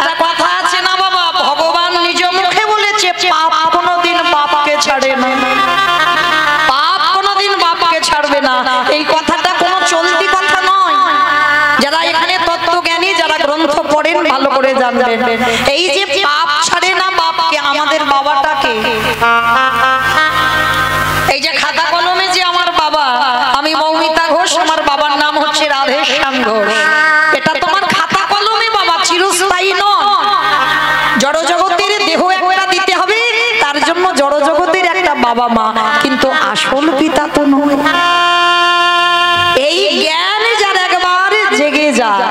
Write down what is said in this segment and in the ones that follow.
একটা কথা আছে না বাবা, ভগবান নিজ মুখে বলেছে পাপ কোনোদিন বাপকে ছাড়ে না, পাপ কোনোদিন বাপকে ছাড়বে না। এই কথাটা কোনো চলতি কথা নয়। যারা এখানে তত্ত্বজ্ঞানী, যারা গ্রন্থ পড়েন ভালো করে জানবেন, এই যে পাপ ছাড়ে না বাপকে, আমাদের বাবাটাকে, এই যে খাতা কলমে যে আমার বাবা, আমি মৌমিতা ঘোষ, আমার বাবার নাম হচ্ছে রাধেশ্যাম ঘোষ, এটা তোমার খাতা কলমে বাবা, চিরস্থায়ী নয়। জড় জগতের দেহ একটা দিতে হবে, তার জন্য জড় জগতের একটা বাবা মা, কিন্তু আসল পিতা তো নয়। এই জ্ঞান যার একবার জেগে যায়,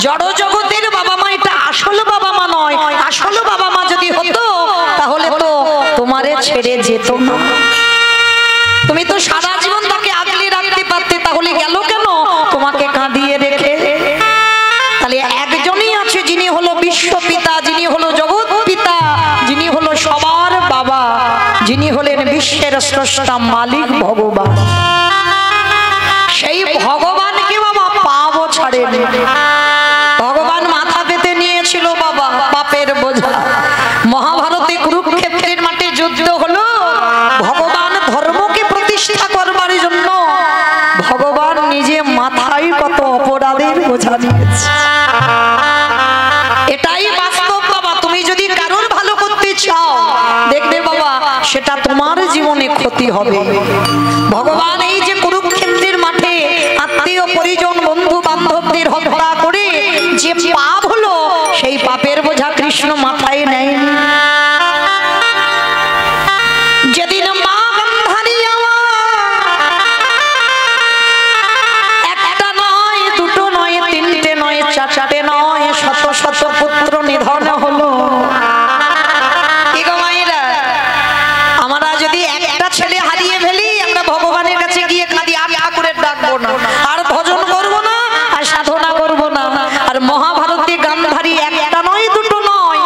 জড় জগতের বাবা মা এটা আসল বাবা মা নয়। আসল বাবা মা যদি হতো তাহলে তো তোমারে ছেড়ে যেত না, তুমি তো সারা জীবন তাকে আগলে রাখতে পারতে, তাহলে গেল কেন তোমাকে কাঁদিয়ে রেখে? তাহলে একজনই আছে যিনি হলো বিশ্বপিতা, যিনি হলো জগৎ পিতা, যিনি হলো সবার বাবা, যিনি হলেন বিশ্বের স্রষ্টা মালিক ভগবান। সেই ভগবানকে বাবা পাবো ছাড়েন। ভগবান মাথা পেতে নিয়েছিল বাবা পাপের বোঝা। মহাভারতে কুরুক্ষেত্রের মাঠে যুদ্ধ হলো, ভগবান ধর্মকে প্রতিষ্ঠা করবার জন্য ভগবান নিজে মাথায় কত অপরাধের বোঝা নিয়েছে। এটাই বাস্তব বাবা। তুমি যদি কারোর ভালো করতে চাও, দেখবে বাবা সেটা তোমার জীবনে ক্ষতি হবে। ভগবান এই যে কুরুক্ষেত্রের মাঠে আত্মীয় পরিজন বন্ধু বান্ধবদের হত্যা করে যে পাপ হলো, সেই পাপের বোঝা কৃষ্ণ মাথায় নেয়। যেদিন মা গান্ধারী একটা নয়, দুটো নয়, তিনটে নয়, চারটে নয়, শত শত পুত্র নিধন হলো। কি গো মায়েরা, আমরা যদি একটা ছেলে হারিয়ে ফেলি, আমরা ভগবানের কাছে গিয়ে কাঁদি, আর ঠাকুরের ডাকবো না, আর ভজন করবো না, আর সাধনা করবো না। আর মহাভারতে গান্ধারী একটা নয়, দুটো নয়,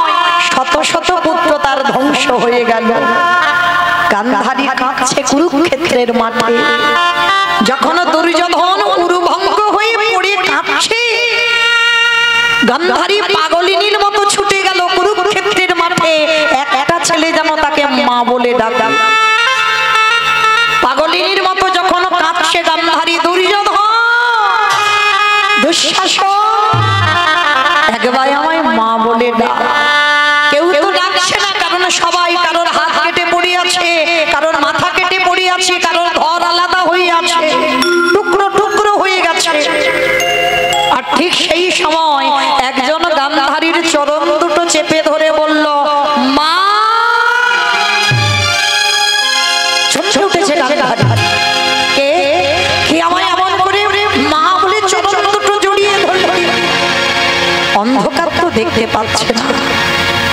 শত শত পুত্র তার ধ্বংস হয়ে গেল। গান্ধারী কাঁদছে কুরুক্ষেত্রের মাঠে, যখন দুর্যোধন উরুভঙ্গ হয়ে পড়ে কাঁদছে, গান্ধারী পাগলিনীর মতো ছুটে গেল কুরুক্ষেত্রের মাঠে। একটা ছেলে যেন তাকে মা বলে ডাকে। পাগলিনীর মতো যখন কাঁদছে গান্ধারী, দুর্যোধন, দুঃশাসন, একবার আমায় মা বলে ডাক। কেউ তো ডাকছে না, কারণ সবাই কারোর হাত কেটে পড়ে আছে, কারোর মাথা কেটে পড়ে আছে, কারোর ঘর আলাদা হয়ে আছে, টুকরো টুকরো হয়ে গেছে। আর ঠিক সেই সময় একজন গান্ধারীর চরণ দুটো চেপে ধরে বলল, মা। ছুটে উঠেছে গান্ধারী, কে আমায় এমন করে মা বলে চরণ দুটো জড়িয়ে ধরল। অন্ধকার তো দেখতে পাচ্ছে না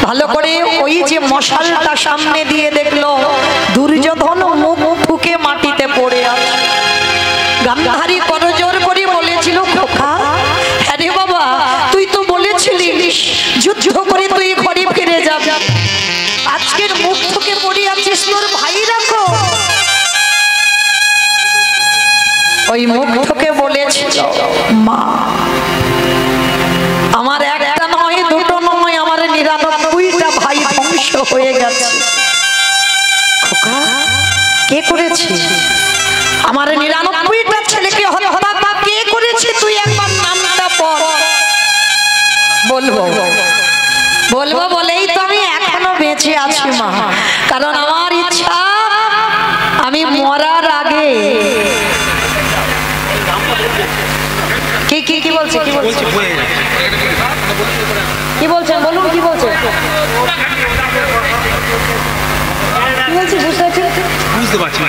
ভালো করে, ওই যে মশালটা সামনে দিয়ে দেখলো দুর্যোধন মুখ ফুকে মাটিতে পড়ে আছে। গান্ধারী করজোর করে বলেছিল, খোকা, হ্যাঁ রে বাবা, তুই তো বলেছিলিস যুদ্ধ করে তুই ঘরে ফিরে যাবি, আজকের মুখ ফুকে পড়ে আছিস, তোর ভাইরা তো ওই মুখ ফুকে বলেছিল, মা, আমার একটা নয়, দুটো নয়, আমার 99টা ভাই ধ্বংস হয়ে গেছে। খোকা, কে করেছে? আমার 99টা ছেলেকে হত্যা কে করেছে? তুই একবার নামটা বল। বলবো বলবো বলেই তো আমি এখনো বেঁচে আছি মা, কারণ আমার ইচ্ছা আমি মরার আগে। কি কি কি বলছে, কি বলছে, কি বলছেন বলুন, কি বলছেন, কি বলছি বুঝতে পারছি।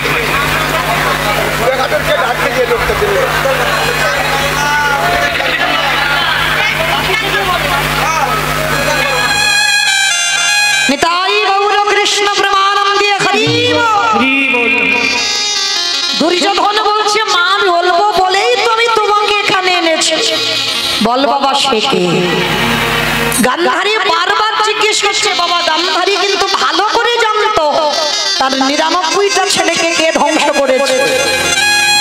নিতাই গৌর কৃষ্ণ প্রেমানন্দে হরি বল। দুর্যোধন বলছে, মা বলবো বলেই তো আমি তোমাকে এখানে এনেছি, বল বাবা সে কে? গান্ধারী বারবার জিজ্ঞেস করছে। বাবা গান্ধারী কিন্তু ভালো করে জানতো তার 99টা ছেলেকে কে ধ্বংস করেছে,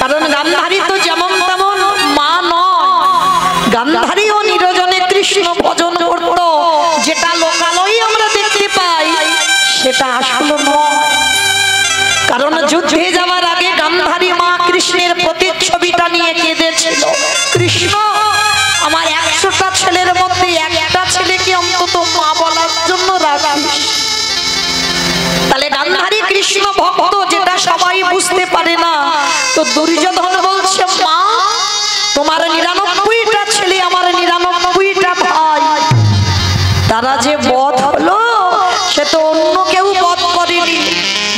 কারণ গান্ধারী তো যেমন তেমন মা নয়। গান্ধারীও নিরজনে কৃষ্ণ ভজন করত, সেটা আসলে নয়। কারণ যুদ্ধে যাওয়ার আগে গান্ধারী মা কৃষ্ণের প্রতিচ্ছবিটা নিয়ে কেঁদেছিল, কৃষ্ণ আমার 100টা ছেলের মধ্যে একটা ছেলেকে অন্তত মা বলার জন্য রাখিস। তাহলে গান্ধারী কৃষ্ণ ভক্ত, যেটা সবাই বুঝতে পারে না। তো দুর্যোধন বলছে, মা তোমার 99টা ছেলে, আমার 99টা ভাই, তারা যে বধ হলো সে তো অন্য কেউ বধ করেনি।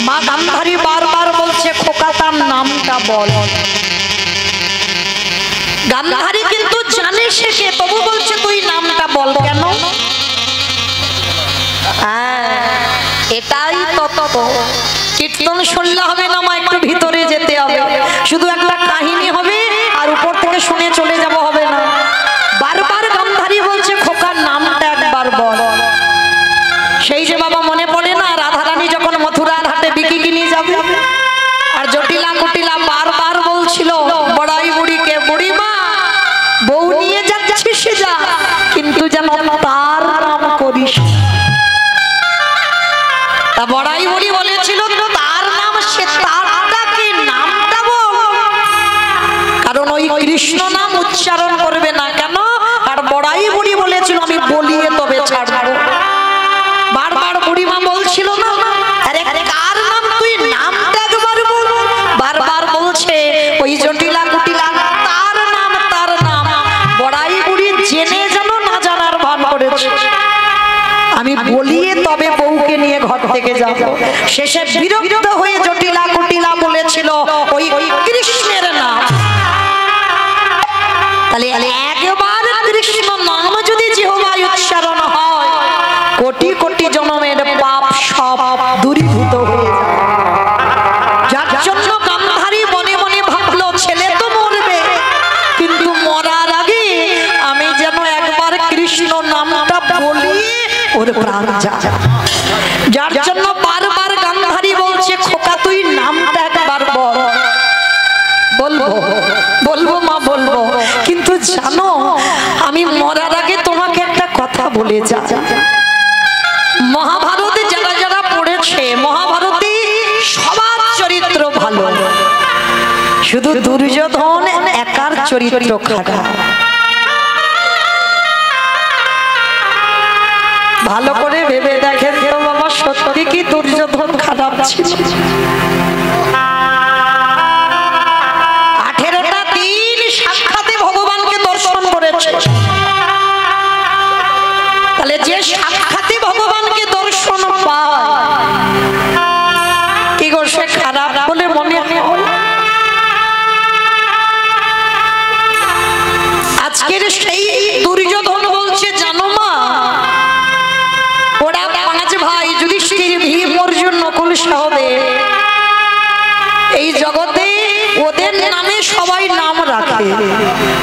মা গান্ধারী বারবার বলছে, খোকা তার নামটা বল। গান্ধারী কিন্তু জানে সে কে, তবু বলছে তুই নামটা বল। কেন? এটাই তত্ত্ব। কীর্তন শুনলে হবে না মা, একটু ভিতরে যেতে হবে। শুধু একটা কাহিনী হবে আর উপর থেকে শুনে চলে যাব হবে না। বারবার গান্ধারী বলছে, খোকার নামটা একবার বল। সেই যে বাবা মনে পড়ে না, রাধারানী যখন মথুরার হাটে বিকি কিনে যাবে, আর জটিলা কুটিলা বারবার বলছিল বড়াই বুড়িকে, বুড়ি মা বউ নিয়ে যাচ্ছিস যা, কিন্তু যেন তার নাম করিস। তা বড়াই বুড়ি বলেছিল তার নাম, সে তারটাকে নামটা বল। কারণ ওই কৃষ্ণ নাম উচ্চারণ করবে না। কেন? আর বড়াই বুড়ি বলেছিল আমি বলিয়ে তবে ছাড়বো। বারবার বুড়িমা বলছিল না, আরে কার নাম, তুই নামটা একবার বল। বারবার বলছে ওই জটিলা কুটিলা তার নাম, তার নাম। বড়াই বুড়ি জেনে যেন না জানার ভান করেছে, আমি বলিয়ে তবে বউকে নিয়ে ঘর থেকে যাব। শেষে বিরক্ত হয়ে জটিলা কুটিলা বলেছিল ওই কৃষ্ণের নাম। তাহলে একবার কৃষ্ণ নাম যদি জিহ্বায় উচ্চারণ হয়, কোটি কোটি জন্মের পাপ সব দূরীভূত হয়ে যায়। যার জন্য গান্ধারী মনে মনে ভাবলো ছেলে তো মরবে, কিন্তু মরার আগে আমি যেন একবার কৃষ্ণ নামটা বলি, ওর প্রাণ যায়। যার জন্য বারবার গান্ধারী বলছে, খোকা তুই নামটা একবার বল। বলবো বলবো মা বলবো, কিন্তু জানো আমি মরার আগে তোমাকে একটা কথা বলে যা। মহাভারতে যারা যারা পড়েছে, মহাভারতে সবার চরিত্র ভালো, শুধু দুর্যোধন একার চরিত্র খারাপ। ভালো করে ভেবে দেখেন তো বাবা, সত্যি কি দুর্যোধন খারাপ ছিল? 18টা দিন সাক্ষাতে ভগবানকে দর্শন করেছে। তাহলে যে সাক্ষাতে ভগবানকে দর্শন পায়, কি গো সে খারাপ বলে মনে হয়? আজকের সেই দুর্যোধন বলছে, জানো মা ওরা 5 ভাই যুধিষ্ঠির, ভীম, অর্জুন, নকুল, সহদেব, এই জগতে ওদের নামে সবাই নাম রাখে।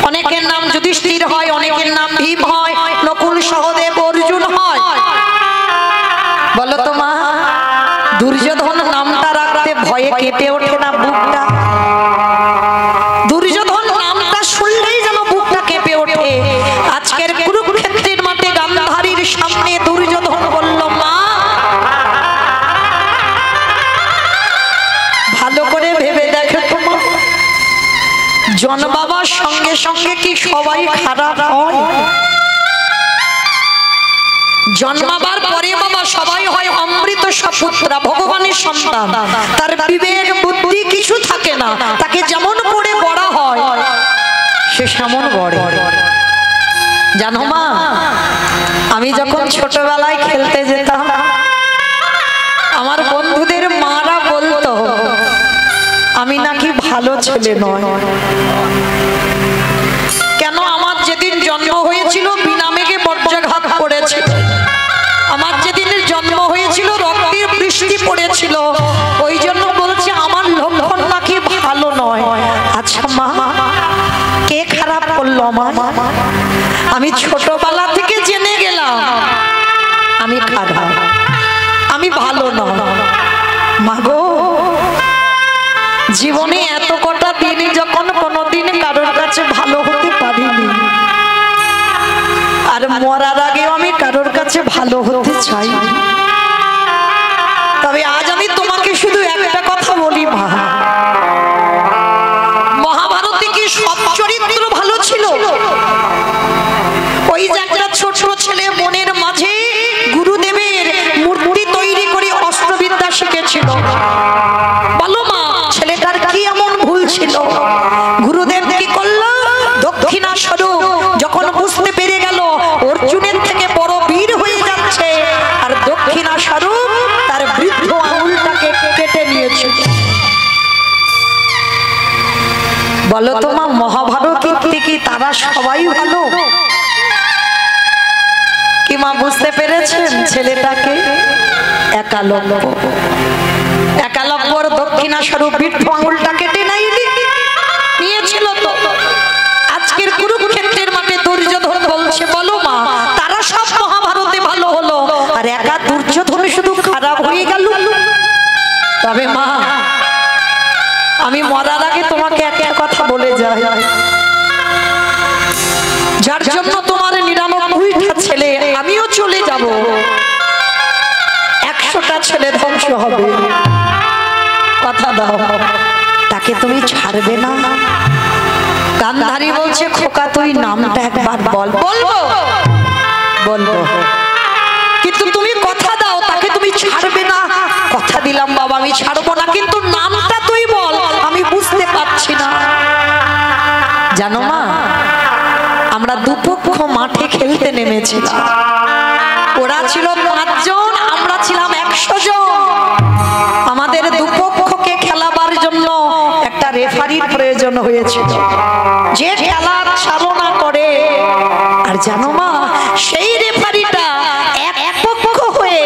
অনেকের নাম যুধিষ্ঠির হয়, অনেকের নাম ভীম হয়, নকুল, সহদেব, অর্জুন হয়। বলো তো মা, দুর্যোধন নামটা রাখতে ভয়ে কেঁপে ওঠে না বুকটা? দুর্যোধন নামটা শুনলেই যেন বুকটা কেঁপে ওঠে। আজকের কুরুক্ষেত্রের মাঠে গান্ধারীর সামনে দুর্যোধন বলল, মা ভালো করে ভেবে দেখো তো মা, জন্মাবার সঙ্গে সঙ্গে কি সবাই খারাপ হয়? জন্মাবার পরে বাবা সবাই হয় অমৃত সপুত্রা, ভগবানের সন্তান। তার বিবেক বুদ্ধি কিছু থাকে না, তাকে যেমন করে গড়া হয় সে সেমন গড়ে। জানো মা, আমি যখন ছোটবেলায় খেলতে যেতাম, আমার বন্ধুদের মারা বলতো আমি নাকি ভালো ছেলে নয়। কেন? আমার যেদিন জন্ম হয়েছিল বিনা মেঘে বজ্রাঘাত পড়েছিল, আমার যেদিন জন্ম হয়েছিল রক্তের বৃষ্টি পড়েছিল, ওই জন্য বলছে আমার লক্ষণ নাকি ভালো নয়। আচ্ছা মা, কে খারাপ করলো আমার? আমি ছোটবেলা থেকে জেনে গেলাম আমি খারাপ, আমি ভালো নয়। মাগো, জীবনে এত কটা দিন যখন কোনোদিন কারোর কাছে ভালো হতে পারিনি, আর মরার আগেও আমি কারোর কাছে ভালো হতে চাই। তবে আজ আমি তোমাকে শুধু একটা কথা বলি মা, মহাভারতে কি সব চরিত্র ভালো ছিল? ওই যে একটা ছোট ছেলে মনের মাঝে গুরুদেবের মূর্তি তৈরি করে অস্ত্রবিদ্যা শিখেছিল, বলো মা ছেলেটার কি এমন ভুল ছিল? গুরুদেব কি করলো? দক্ষিণা স্বরূপ যখন বুঝতে পেরে গেল অর্জুনের থেকে বড় বীর হয়ে যাচ্ছে, আর দক্ষিণা স্বরূপ তার বৃদ্ধ আঙুলটাকে কেটে নিয়েছে। বলো তো মা, মহাভারতের থেকে তারা সবাই ভালো কি মা? বুঝতে পেরেছেন ছেলেটাকে? একালব্যর দক্ষিণা স্বরূপ বৃদ্ধ আঙুলটা কেটে নিয়েছিল। তো আজকের কুরুক্ষেত্রের মাঠে দুর্যোধন বলছে, বলো মা তারা সব মহাভারতে ভালো হলো, আর একা দুর্যোধন শুধু খারাপ হয়ে গেল। তবে মা আমি মরার আগে তোমাকে একটা কথা বলে যাই, যার জন্য তোমার 99টা ছেলে আমিও চলে যাব, 100টা ছেলে ধ্বংস হবে, কথা দাও তাকে তুমি ছাড়বে না? গান্ধারী বলছে, খোকা তুই নামটা একবার বল। বলবো, কিন্তু তুমি কথা দাও তাকে তুমি ছাড়বে না। কথা দিলাম বাবা আমি ছাড়বো না, কিন্তু নামটা তুই বল, আমি বুঝতে পারছি না। জানো মা, আমরা দুপক্ষ মাঠে খেলতে নেমেছিলাম, ওরা ছিল 5 জন, আমরা ছিলাম 100 জন। আমাদের দুপক্ষকে খেলাবার জন্য একটা রেফারির প্রয়োজন হয়েছিল, যে খেলা চালনা করে। আর জানো মা, সেই রেফারিটা এক পক্ষ হয়ে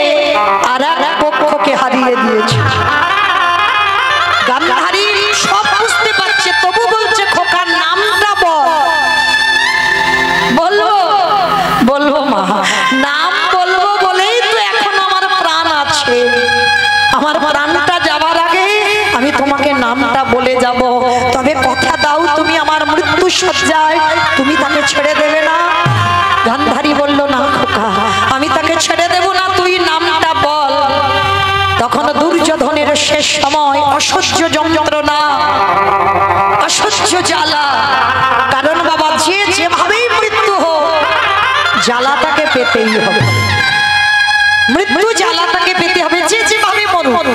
আর এক পক্ষকে হারিয়ে দিয়েছে। গান্ধারী সব বুঝতে পারছে, তবু বলছে খোকার নামটা বল। বলবো মা, নাম বলবো বলেই তো এখন আমার প্রাণ আছে। আমার প্রাণটা যাবার আগে আমি তোমাকে নামটা বলে যাব। তবে কথা দাও তুমি আমার মৃত্যু সজ্জায় তুমি তাকে ছেড়ে দেবে না? গান্ধারী বলল, না খোকা আমি তাকে ছেড়ে দেব না, তুই নামটা বল। তখন দুর্যোধনের শেষ সময়, অসহ্য যন্ত্রণা, অসহ্য জ্বালা। কারণ বাবা যে যেভাবেই মৃত্যু হোক জ্বালাটাকে পেতেই হবে, মৃত্যু জ্বালাটাকে পেতে হবে, যে যেভাবে মরুক।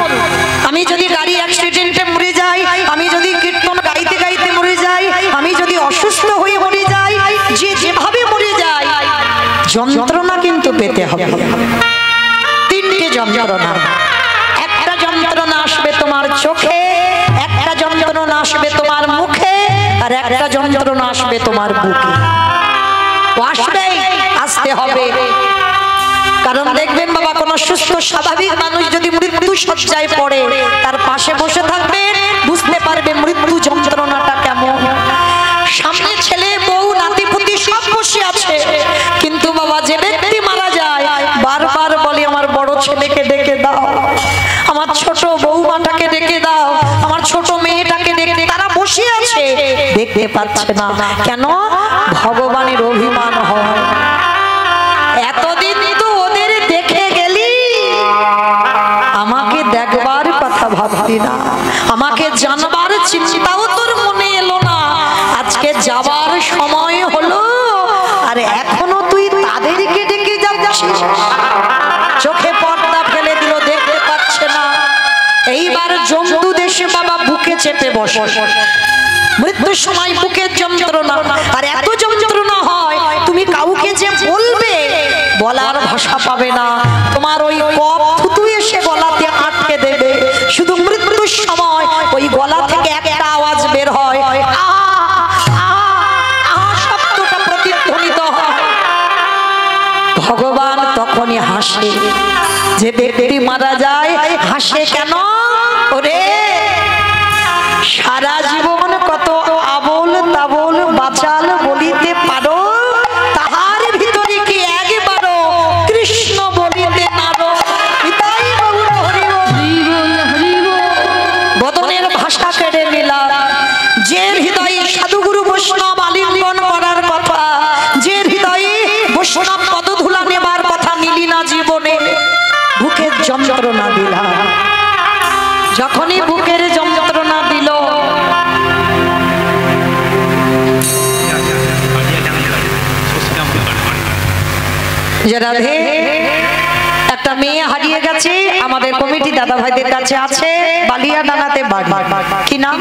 আমি যদি গাড়ি অ্যাক্সিডেন্টে মরে যাই, আমি যদি কীর্তন গাইতে গাইতে মরে যাই, আমি যদি অসুস্থ হয়ে মরে যাই, যে যেভাবে মরে যায় যন্ত্রণা কিন্তু পেতে হবে। 3টে যন্ত্রণা। একটা যন্ত্রণা আসবে তোমার চোখে, একটা যন্ত্রণা আসবে তোমার মুখে, আর একটা যন্ত্রণা আসবে তোমার বুকে। আসতে হবে। কারণ দেখবেন বাবা, কোন সুস্থ স্বাভাবিক মানুষ যদি মৃত্যু শয্যায় পড়ে, তার পাশে বসে থাকবে, বুঝতে পারবে মৃত্যু যন্ত্রণাটা কেমন। সামনে ছেলে বউ নাতিপুতি সব বসে আছে, কিন্তু বাবা যে ব্যক্তি মারা যায় বারবার বলে আমার বড় ছেলেকে ডেকে দাও, আমার ছোট বউমাটাকে ডেকে দাও, আমার ছোট মেয়েটাকে ডেকে। তারা বসে আছে, দেখতে পাচ্ছে না কেন? ভগবানের অভিমান হয়। এতদিন তো ওদের দেখে গেলি, আমাকে দেখবার কথা ভাবলি না, আমাকে জানবার চিন্তাও তোর মনে এলো না। আজকে যাবার সময় হলো, আর এখনো তুই তাদেরকে ডেকে যাচ্ছিস। চোখে পর্দা ফেলে দিল, দেখতে পাচ্ছে না। এইবার জম্বু দেশে বাবা বুকে চেপে বসে, মৃত্যুর সময় বুকের যন্ত্রণা, আর এত যন্ত্রণা হয় তুমি কাউকে যে বলবে বলার ভাষা পাবে না। তোমার ওই কফ থুতু এসে গলাতে আটকে দেবে। শুধু মৃত্যুর সময় ওই গলা থেকে একটা আওয়াজ বের হয়, শব্দটা প্রতিধ্বনিত হয়। ভগবান তখনই হাসে। যে ব্যক্তি মারা যায় হাসে কেন? ওরে সারা জীবন কত আবোল তাবোল বাচাল বলিতে পারো, তাহার ভিতরে কি একবারও কৃষ্ণ বলিতে পারো? বদনের ভাষা কেড়ে নিলা। যে হৃদয়ে সাধুগুরু বৈষ্ণব আলিঙ্গন করার কথা, যে হৃদয়ে বৈষ্ণব পদধূলা নেবার কথা নিলি না জীবনে, বুকের যন্ত্রণা দিলা। যখনই বুকের যন্ত্রণা দিল, যে রাধে একটা মেয়ে হারিয়ে গেছে, আমাদের কমিটি দাদা ভাইদের কাছে আছে, বালিয়া ডাঙাতে বাড়ি, কি নাম?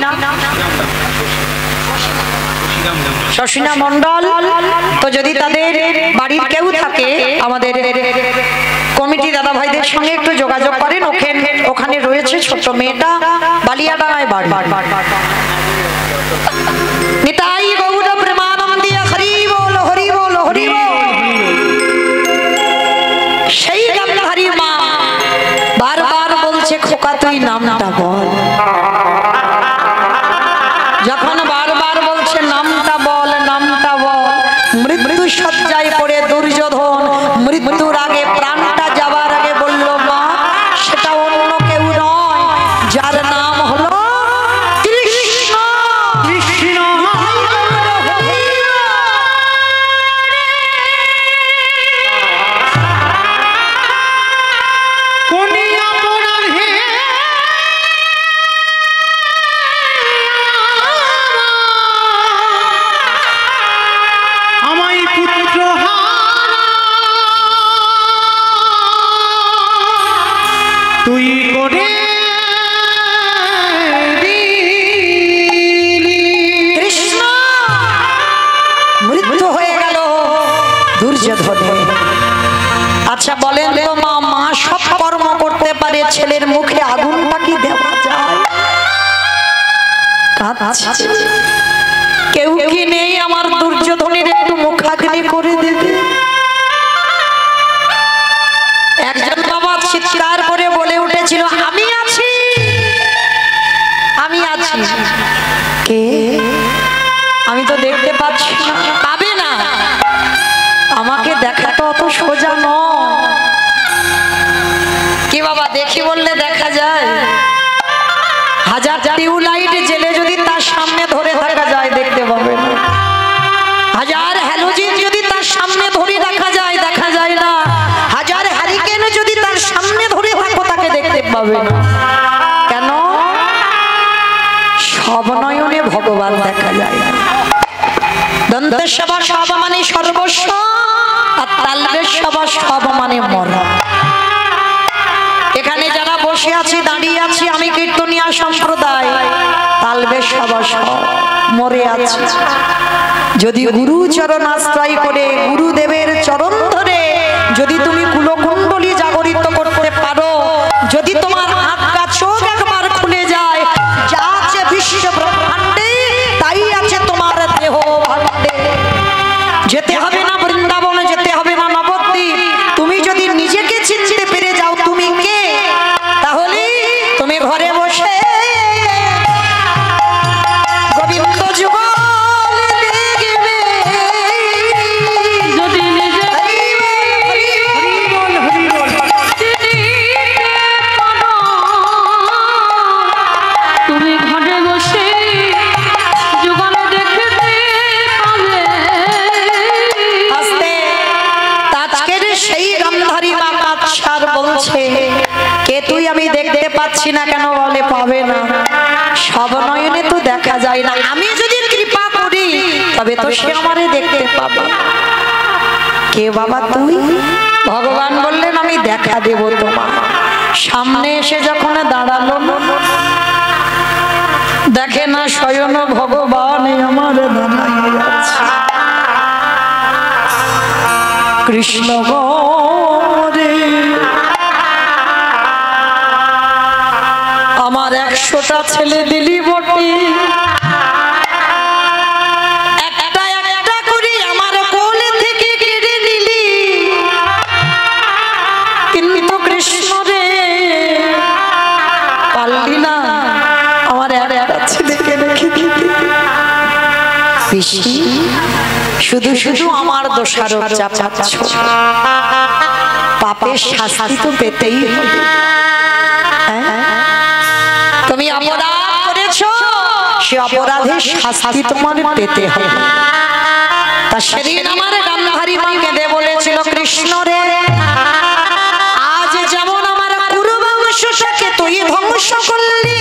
শশীনা মন্ডল। তো যদি তাদের বাড়ির কেউ থাকে আমাদের কমিটি দাদা ভাইদের সঙ্গে একটু যোগাযোগ করেন। ওখানে রয়েছে ছোট্ট মেয়েটা, বালিয়া ডাঙায় বাড়ি। নিতাই গৌর প্রেমানন্দে হরি বল হরি বল হরি বল। সেই গান্ধারী মা বারবার বলছে খোকা তুই নামটা বল। যখন বারবার বলছে নামটা বল নামটা বল, মৃত্যু শয্যায় পড়ে দুর্যোধন মৃত্যুর আগে প্রাণটা যাবার আগে বলল মা সেটা অন্য কেউ নয়, যার নাম হলো কৃষ্ণ। কৃষ্ণ তুই করে কৃষ্ণ মৃত্যু হয়ে গেল দুর্যোধনের। আচ্ছা বলেন তো মা, মা সব কর্ম করতে পারে, ছেলের মুখে আগুনটা কি দেওয়া যায়? কেউ কি নেই আমার দুর্যোধনের একটু মুখাগ্নি করে দেবে? একজন বাবা চিৎকার করে বলে উঠেছিল আমি আছি, আমি আছি। কে? আমি তো দেখতে পাচ্ছি না। পাবে না, আমাকে দেখা তো অত সোজা নয়। কি বাবা দেখি বললে দেখা যায়? হাজার টিউবলাইট জেলে যদি তার সামনে ধরে থাকা যায় দেখতে পাবে না। হাজার হ্যালোজিন যদি তার সামনে ধরে রাখা যায় দেখা যায় না। হাজার হ্যারিকেন যদি তার সামনে ধরে থাকো তাকে দেখতে পাবে না। কেন? সব নয়নে ভগবান দেখা যায় না। দন্তেশ্বর সব মানে সর্বস্ব, আর তালবেশ্বর সব মানে মরণ। এখানে যারা বসে আছি দাঁড়িয়ে আছি আমি কীর্তনিয়া সম্প্রদায়, তালবেশ্বর সব মরে আছে। যদি গুরু চরণ আশ্রয় করে গুরুদেবের চরণ ধরে যদি তুমি কুলকুণ্ডলী জাগরিত করতে পারো, যদি তোমার আটকা চোখ একবার খুলে যায়, যা আছে বিশ্ব ব্রহ্মাণ্ডে তাই আছে তোমার দেহ ভাণ্ডে। যেতে হবে না বৃন্দাবনে, যেতে হবে না নবদ্বীপ। তুমি যদি নিজেকে চিনতে পেরে যাও তুমি কে, তাহলে তুমি ঘরে বসে গোবিন্দ যুগল দেখবে। যদি নিজে তুমি ঘরে বসে যুগল দেখতে পাবে। আস্তে আজকের সেই গান্ধারী মা কাছার বলছে কে তুই? আমি দেখতে পাচ্ছি না। কেন? বলে পাবে না, সব নয়নে তো দেখা যায় না। আমি যদি কৃপা করি তবে তো সে আমারে দেখতে পাবে। কে বাবা তুই? ভগবান বললেন আমি দেখা দেব তোমার। সামনে এসে যখন দাঁড়ালো দেখে না স্বয়ং ভগবান আমার দাঁড়িয়ে আছে। কৃষ্ণ গরে আমার 100টা ছেলে দিলি বটে, একটা একটা করে আমার কোল থেকে কেড়ে নিলি, কিন্তু কৃষ্ণ রে পারলি না আমার একটা ছেলেকে রেখে দিতে। পিসি শুধু শুধু আমার দোষারোপ চাপাচ্ছ, পাপের শাস্তি তো পেতেই হবে। তুমি অপরাধ করেছো, সে অপরাধের শাস্তি তোমার পেতে হবে। তা সেদিন আমার গান্ধারী মা কেঁদে বলেছিল কৃষ্ণ রে আজ যেমন আমার কুরু বংশটাকে তুই ধ্বংস করলি,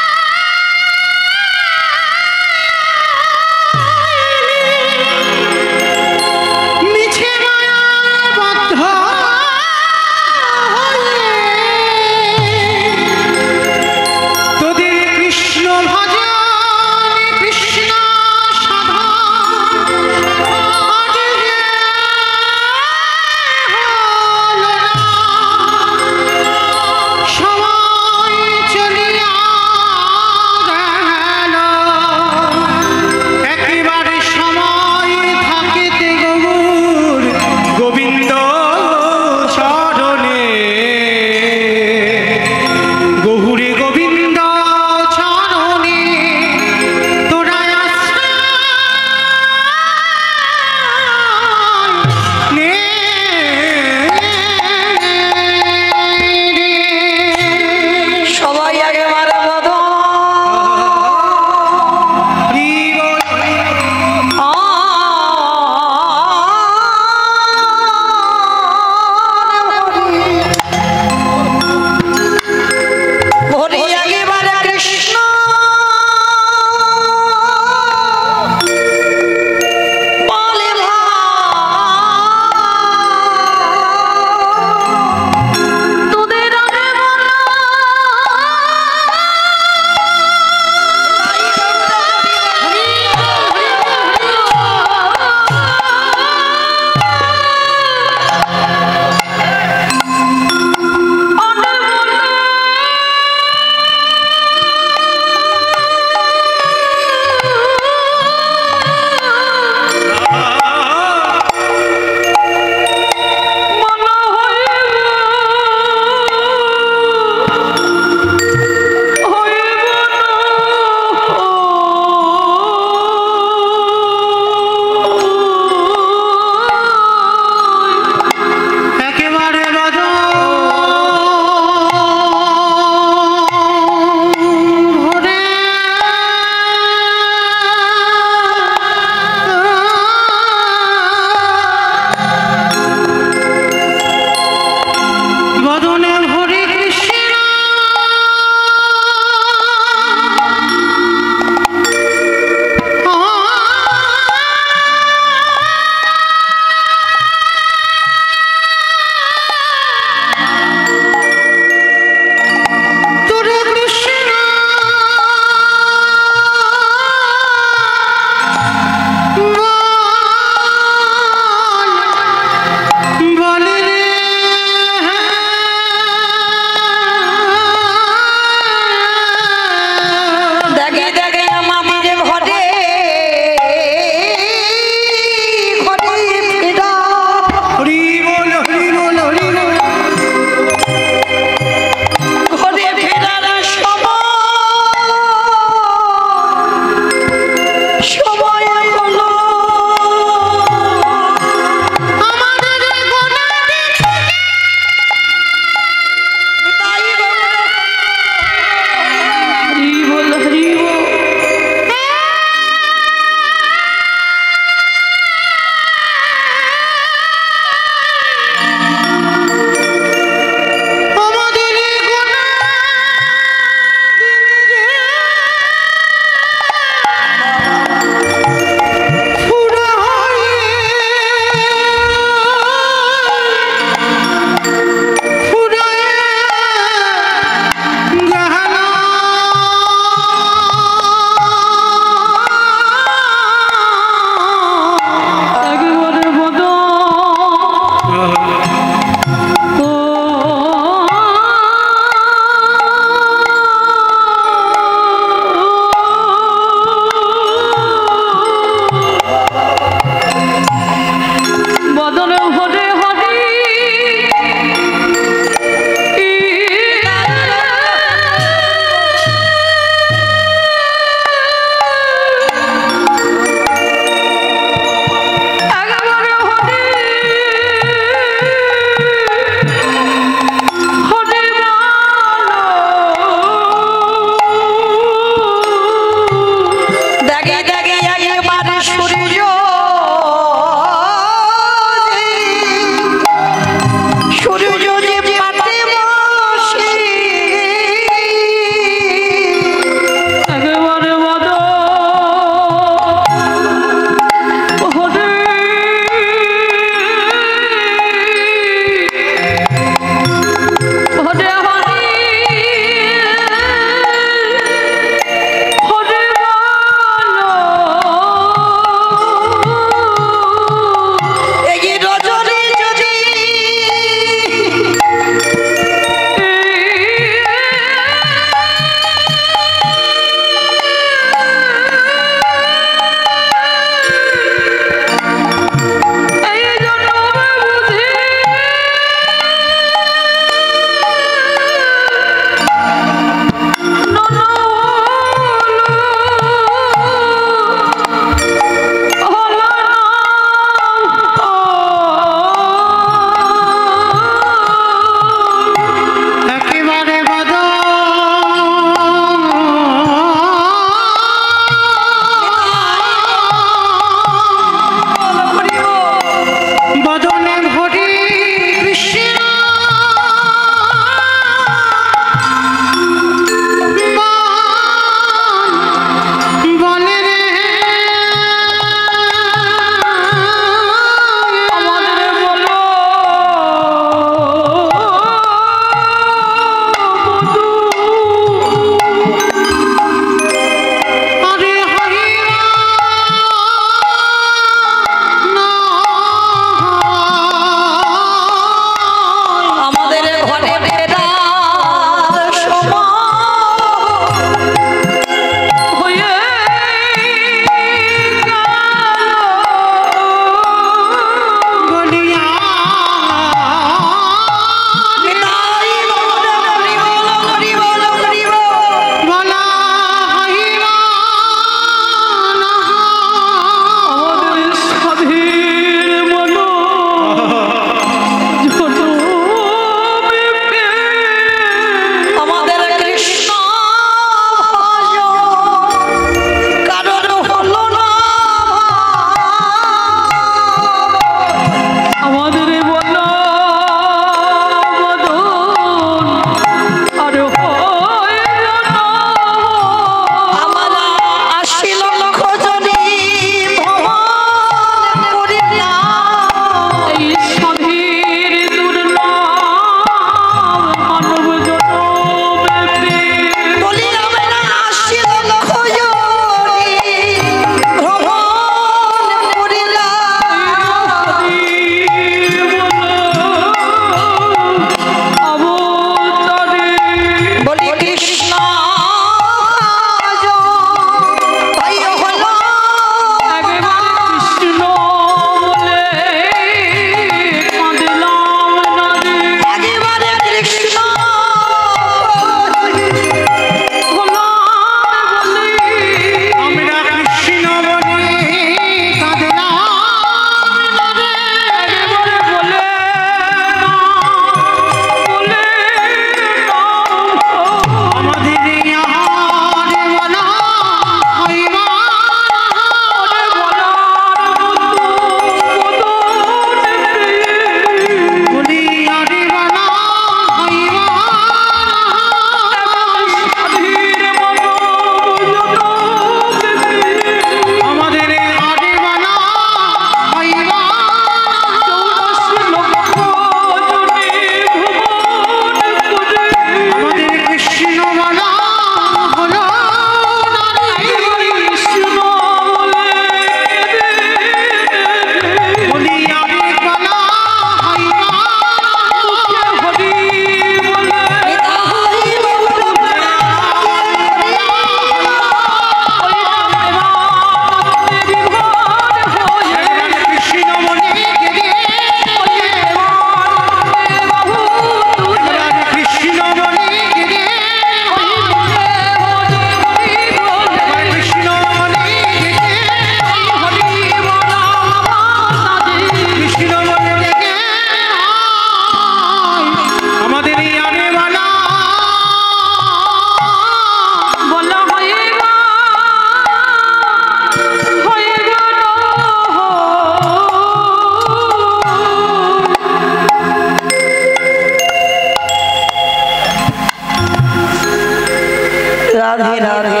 রাধে রাধে।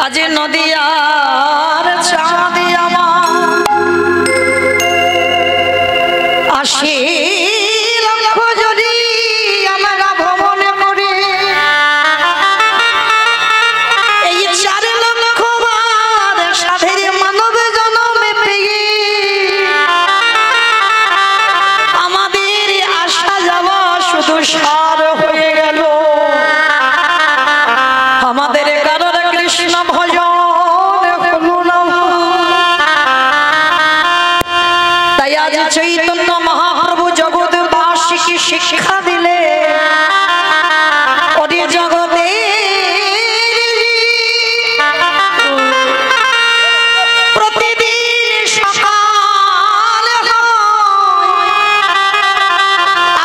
আজ নদিয়ার চাঁদ আমার আসে লক্ষ যদি আমরা ভ্রমণ করে এই 4 লক্ষ বার সাধের মানব জন্মে পেয়ে আমাদের আসা যাওয়া শুধু সার হয়ে গেল। আমাদের কারোর কৃষ্ণ ভজন হলো না। তাই আজ চৈতন্য মহাপ্রভু জগৎবাসীকে শিক্ষা দিলে ওরে জগতে প্রতিদিন সকাল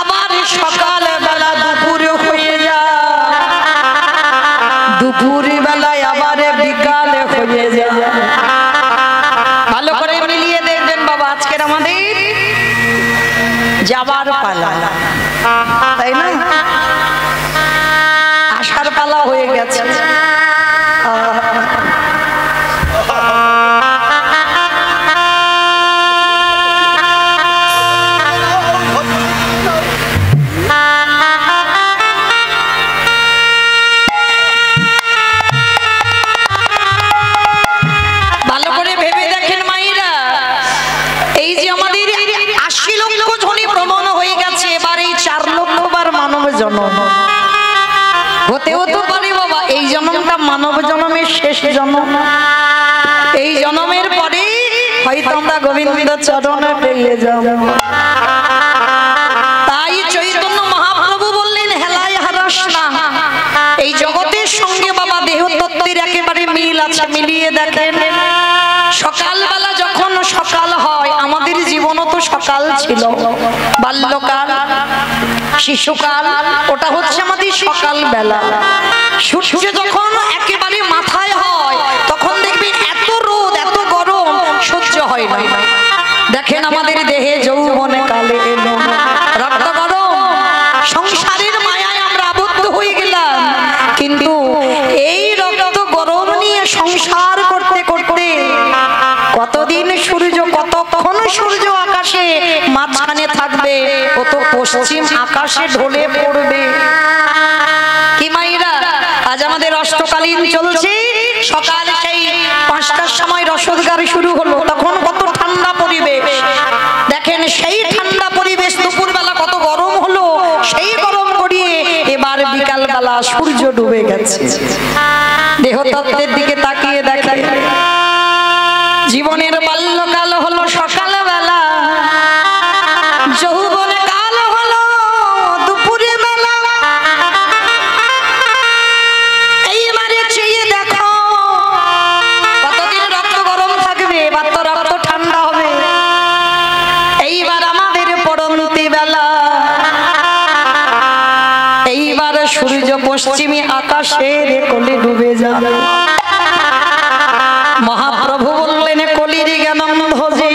আবার সকাল বেলা দুপুর হয়ে যায়, দুপুর বেলায় আবার বিকাল হয়ে যায়। ভালো করে মিলিয়ে দেখবেন বাবা, আজকের আমাদের যাবার পালা, তাই না? আসার পালা হয়ে গেছে। ভালো করে ভেবে দেখেন মাইরা, এই যে আমাদের 80 লক্ষ জনই ভ্রমণ হয়ে গেছে, এবার এই 4 লক্ষ বার মানব জন্ম হতেও তো পারে বাবা এই জন্মটা মানব জন্মের শেষ জন্ম। এই জন্মের পরে হয়তো আমরা গোবিন্দ চরণে পেয়ে যাব। তাই চৈতন্য মহাপ্রভু বললেন হেলায় হারাস না। এই জগতের সঙ্গে বাবা দেহ তত্ত্বের একেবারে মিল আছে, মিলিয়ে দেখেন। সকালবেলা যখন সকাল হয়, আমাদের জীবনও তো সকাল ছিল। বাল্যকাল, শিশুকাল, ওটা হচ্ছে আমাদের সকাল বেলা। সূর্য যখন একেবারে মাথায় হয় তখন দেখবেন এত রোদ এত গরম সহ্য হয় না। দেখেন আমাদের দেহে যৌবনে কালে এলো, রক্ত গরম, সংসারের মায়ায় আমরা আবদ্ধ হয়ে গেলাম। কিন্তু এই রক্ত গরম নিয়ে সংসার করতে করতে কতদিন সূর্য, কতক্ষণ সূর্য আকাশে মাঝখানে থাকবে, ও তো পশ্চিম আকাশে ঢলে পড়বে। কি মাইরা, আজ আমাদের অষ্টকালীন চলছে। সকাল সেই 5টার সময় রসদ গাড়ি শুরু হলো, তখন কত ঠান্ডা পরিবেশ। দেখেন সেই ঠান্ডা পরিবেশ দুপুরবেলা কত গরম হলো, সেই গরম গড়িয়ে এবার বিকালবেলা সূর্য ডুবে গেছে। দেহতত্ত্বের দিকে তাকিয়ে দেখে জীবনের বাল্যকাল হলো সকালবেলা, যৌবনে কাল হলো দুপুরে বেলা। এইবারে চেয়ে দেখো কতদিন রক্ত গরম থাকবে, এবার তো রক্ত ঠান্ডা হবে। এইবার আমাদের পড়ন্তি বেলা, এইবার সূর্য পশ্চিমী আকাশের কোলে ডুবে যাবে। মহাপ্রভু বললেন কলির জ্ঞানন্ধজি,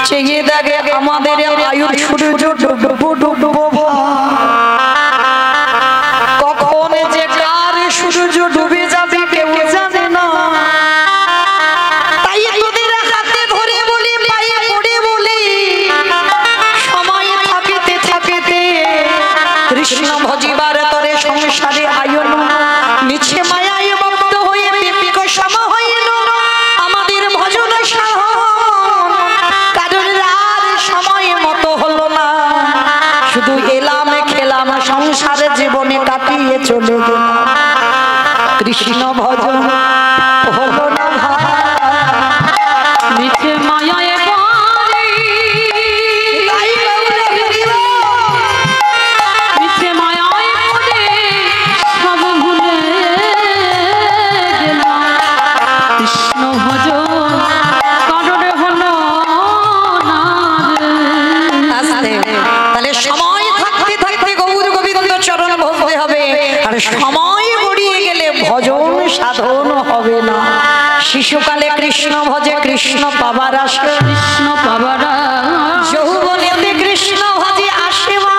চেয়ে দেখে আমাদের আয়ুর সূর্য ডুববো ডুববো, কখন যে কার সূর্য ডুবে যাবে কেউ জানে না। তাই তোদের হাতে ধরে বলি, পায়ে পড়ে বলি, সময় থাকিতে থাকিতে কৃষ্ণ ভজিবার তরে সংসারে আয়ন মিছে মায়ায় বদ্ধ হয়ে বিপিক সম হইল। আমাদের ভজন সাধন কারণ আর সময় মতো হলো না, শুধু এলাম খেলাম সংসারে জীবনে কাটিয়ে চলে গেলাম। কৃষ্ণ ভজন হলো না মিছে মায়ায় সময় গড়িয়ে গেলে ভজন সাধন হবে না। শিশুকালে কৃষ্ণ ভজে কৃষ্ণ পাবার আশা, কৃষ্ণ পাবার যৌবনেতে কৃষ্ণ ভজে আসে না।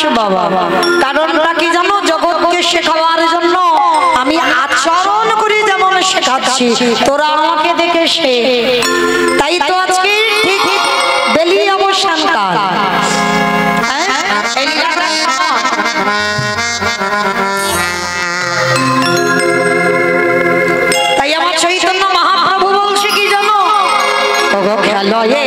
জানাচ্ছি বাবা, কারণটা কি জানো? জগৎকে শেখাবার জন্য আমি আচরণ করে যেমন শেখাচ্ছি, তোরা আমাকে দেখে শেখ। তাই তো আজকে ঠিক বেলি অবসান কাল, তাই আমার চৈতন্য মহাপ্রভু বলছে কি জানো? খেলয়ে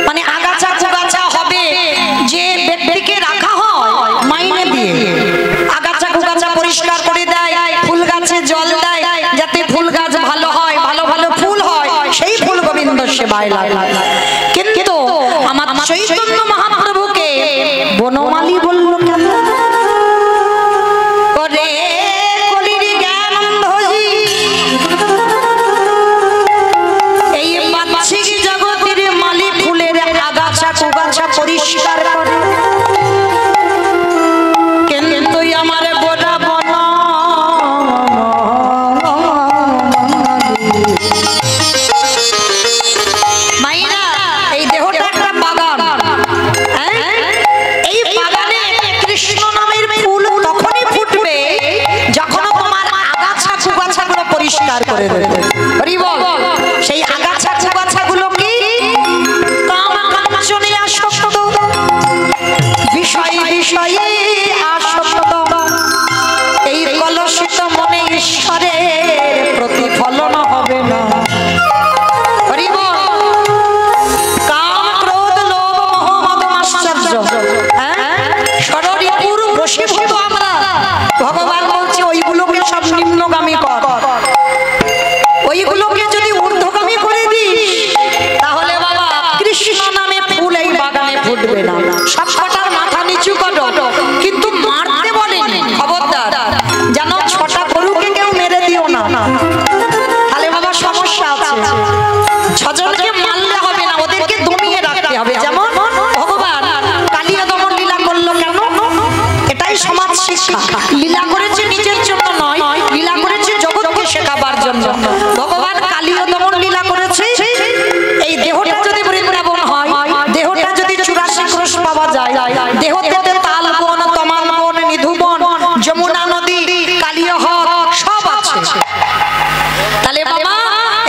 মানে আগাছা কুগাছা হবে যে ব্যক্তিকে রাখা হয় মাইনে দিয়ে, আগাছা কুগাছা পরিষ্কার করে দেয়, ফুল গাছে জল দেয় যাতে ফুল গাছ ভালো হয়, ভালো ভালো ফুল হয়, সেই ফুল গোবিন্দ সেবায় লাগে। কিন্তু আমার চৈতন্য মহাপ্রভুকে বনমালী বলল কেন? করে কলির জ্ঞান অন্ধজি এই বাহ্যিক জগতের মালি ফুলের আগাছা কুগাছা পরিষ্কার করে, কিন্তু আমার গোটা বন মাইনা এই দেহটা একটা বাগান, এই বাগানে কৃষ্ণ নামের ফুল তখনই ফুটবে যখন তোমার আগাছা কুগাছা গুলো পরিষ্কার করে দেবে। সেই আগাছা কুগাছা গুলো কি? কাম কাঞ্চনে আসক্ত, বিষয় বিষয়ে আসক্ত, এই কলুষিত মনে ঈশ্বরের প্রতিফলন হবে না। কাম ক্রোধ লোভ মোহ মদ আশ্চর্য, ষড়ঋতুর বশীভূত আমরা। ভগবান বলছে ওইগুলোকে সব নিম্নগামী কর, ওইগুলোকে যদি ঊর্ধ্বগামী করে দিস তাহলে বাবা কৃষ্ণ নামে ফুল এই বাগানে ফুটবে না। সব কটার মাথা নিচু করো, কিন্তু মারতে বলেনি, খবরদার যেন ছটা গরুকে কেউ মেরে দিও না, তাহলে বাবা সমস্যা আছে। ছজনকে মারলে হবে না, ওদেরকে দমিয়ে রাখতে হবে। যেমন ভগবান কালিয়া দমন লীলা করলো কেন? এটাই সমাজ শিক্ষা। লীলা করেছে নিজের জন্য নয়, লীলা করেছে জগৎকে শেখাবার জন্য। ভগবান কালিয়া দমন লীলা করেছে এই দেহটা যদি বৃন্দাবন হয়, দেহটা যদি 84 ক্রোশ পাওয়া যায়, দেহতে তাল বন, তমাল বন, নিধুবন, যমুনা নদী, কালিয়া হ্রদ সব আছে। তাহলে বাবা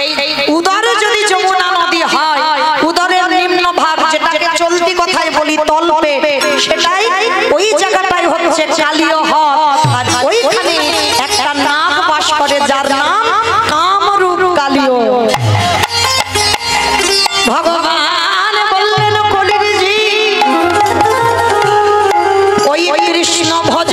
এই উদর যদি যমুনা নদী হয়, উদরের নিম্ন ভাগ যেটাকে চলতি কথায় বলি তলপে, সেটাই ওই জায়গাটাই হচ্ছে কালিয়া হ্রদ। আর ওইখানে একটা নাগ বাস করে যার নাম কামরূপ কালিয়। ভগবান বললেন কলির জি ওই কৃষ্ণ ভজ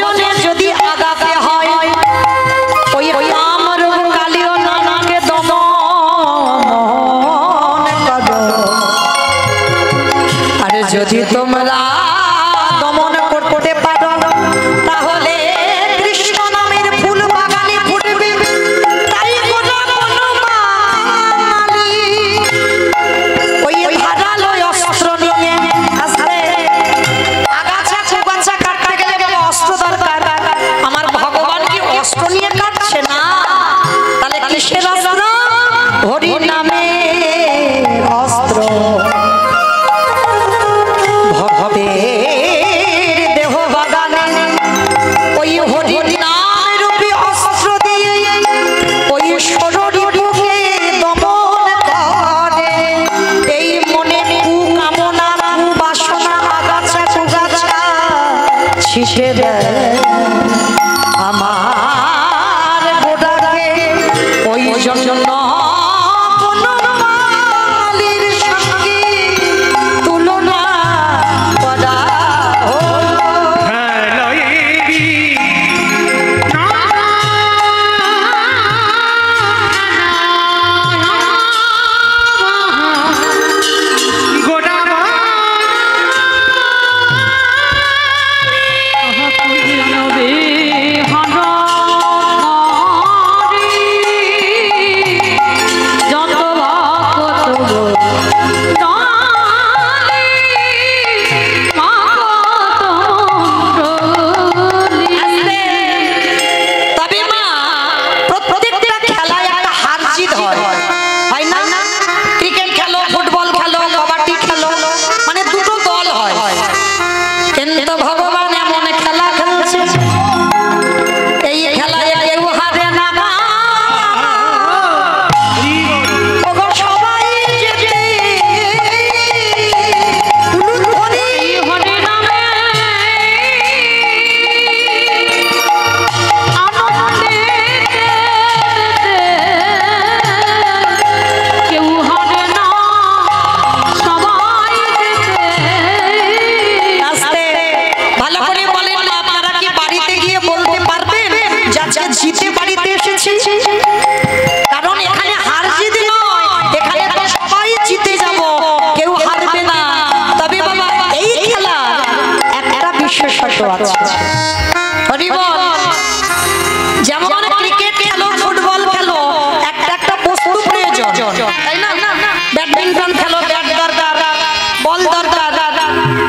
ছিটে দেয় আমার গোটাকে ওই জন্য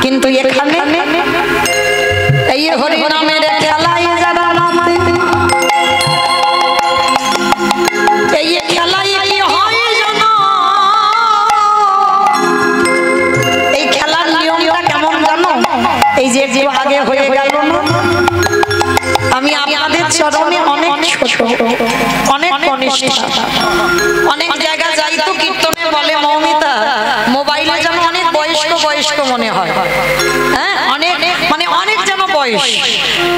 কিন্তু এখানে এই হরি নামের খেলায় যারা নামে এই খেলায় কি হয় জানো এই খেলার নিয়মটা কেমন জানো এই যে আগে হয়ে গেল না আমি আপনাদের চরণে অনেক ছোট অনেক কনিষ্ঠ অনেক জায়গা যাই তো কীর্তনে বলে মৌমিতা মোবাইলে যেন অনেক বয়স্ক বয়স্ক মনে হয় হ্যাঁ অনেক মানে অনেক যেন বয়স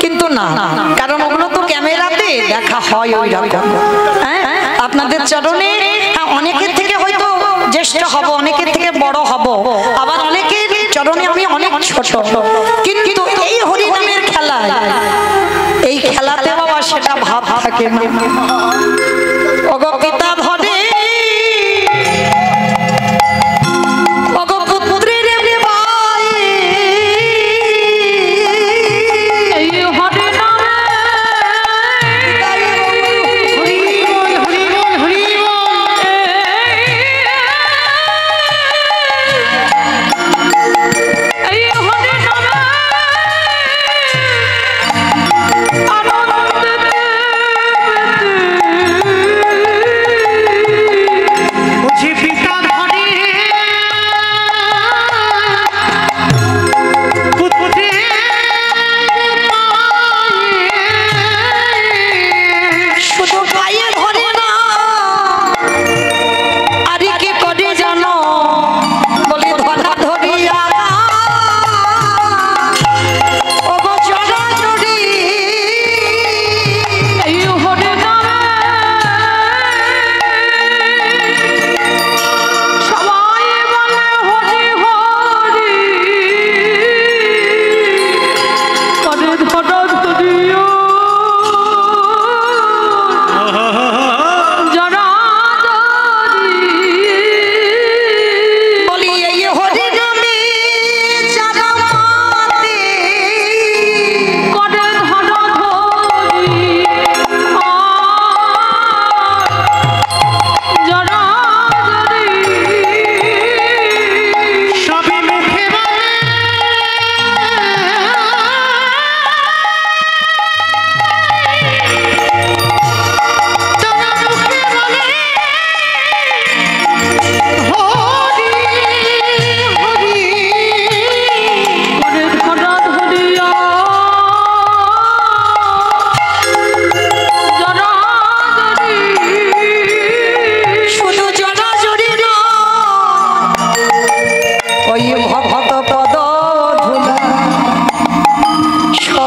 কিন্তু না কারণ ওগুলো তো ক্যামেরাতে দেখা হয় ওই রকম হ্যাঁ আপনাদের চরণে অনেকের থেকে হয়তো জ্যেষ্ঠ হব অনেকের থেকে বড় হব আবার অনেকের চরণে আমি অনেক ছোট কিন্তু এই হরিনামের খেলা এই খেলাতে বাবা সেটা ভাব থাকে না ওগো পিতা ধরে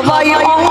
সবাই অঙ্গে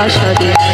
Shadi